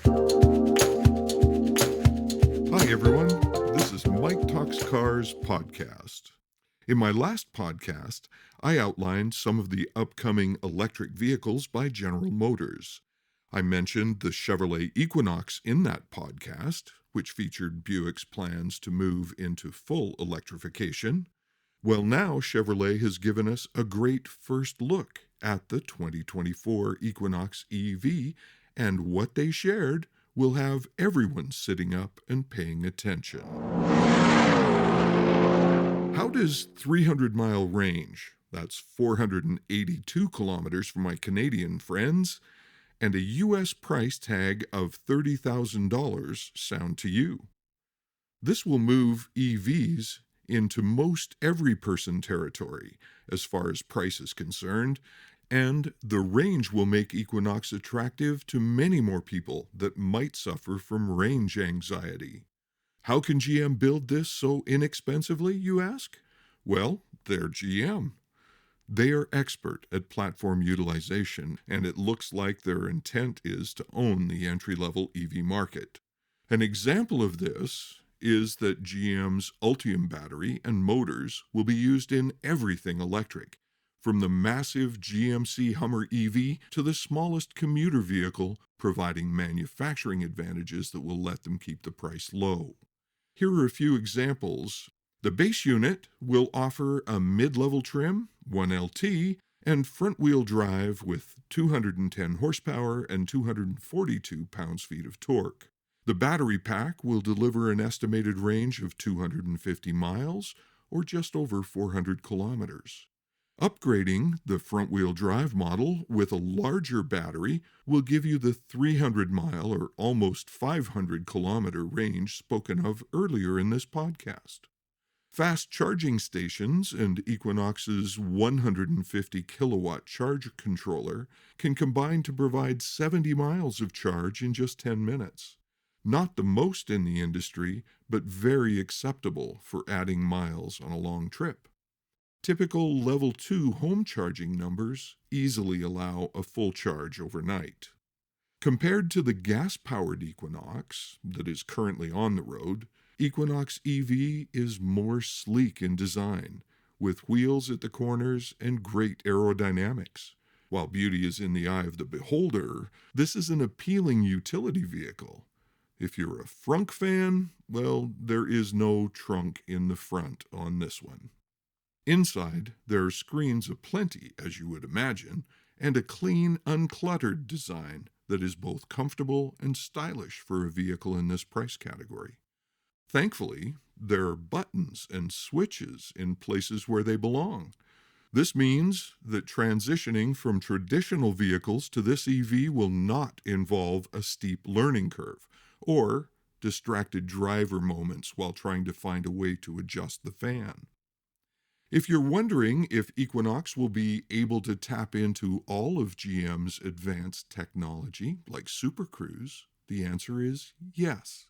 Hi, everyone. This is Mike Talks Cars podcast. In my last podcast, I outlined some of the upcoming electric vehicles by General Motors. I mentioned the Chevrolet Equinox in that podcast, which featured Buick's plans to move into full electrification. Well, now Chevrolet has given us a great first look at the 2024 Equinox EV, and what they shared will have everyone sitting up and paying attention. How does 300-mile range, that's 482 kilometers for my Canadian friends, and a U.S. price tag of $30,000 sound to you? This will move EVs into most every person territory as far as price is concerned, and the range will make Equinox attractive to many more people that might suffer from range anxiety. How can GM build this so inexpensively, you ask? Well, they're GM. They are expert at platform utilization, and it looks like their intent is to own the entry-level EV market. An example of this is that GM's Ultium battery and motors will be used in everything electric, from the massive GMC Hummer EV to the smallest commuter vehicle, providing manufacturing advantages that will let them keep the price low. Here are a few examples. The base unit will offer a mid-level trim, 1LT, and front-wheel drive with 210 horsepower and 242 pounds-feet of torque. The battery pack will deliver an estimated range of 250 miles, or just over 400 kilometers. Upgrading the front-wheel drive model with a larger battery will give you the 300-mile or almost 500-kilometer range spoken of earlier in this podcast. Fast charging stations and Equinox's 150-kilowatt charge controller can combine to provide 70 miles of charge in just 10 minutes. Not the most in the industry, but very acceptable for adding miles on a long trip. Typical Level 2 home charging numbers easily allow a full charge overnight. Compared to the gas-powered Equinox that is currently on the road, Equinox EV is more sleek in design, with wheels at the corners and great aerodynamics. While beauty is in the eye of the beholder, this is an appealing utility vehicle. If you're a frunk fan, well, there is no trunk in the front on this one. Inside, there are screens aplenty, as you would imagine, and a clean, uncluttered design that is both comfortable and stylish for a vehicle in this price category. Thankfully, there are buttons and switches in places where they belong. This means that transitioning from traditional vehicles to this EV will not involve a steep learning curve or distracted driver moments while trying to find a way to adjust the fan. If you're wondering if Equinox will be able to tap into all of GM's advanced technology, like Super Cruise, the answer is yes,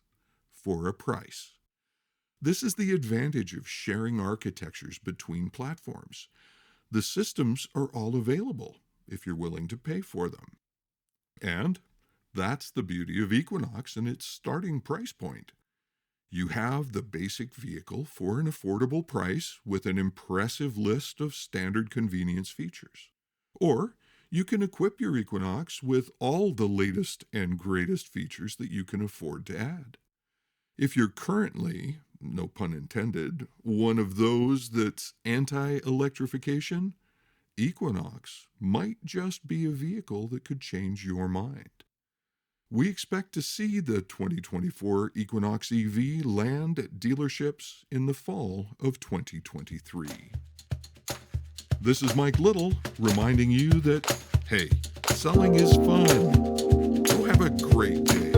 for a price. This is the advantage of sharing architectures between platforms. The systems are all available if you're willing to pay for them. And that's the beauty of Equinox and its starting price point. You have the basic vehicle for an affordable price with an impressive list of standard convenience features. Or you can equip your Equinox with all the latest and greatest features that you can afford to add. If you're currently, no pun intended, one of those that's anti-electrification, Equinox might just be a vehicle that could change your mind. We expect to see the 2024 Equinox EV land at dealerships in the fall of 2023. This is Mike Little reminding you that, hey, selling is fun. Go have a great day.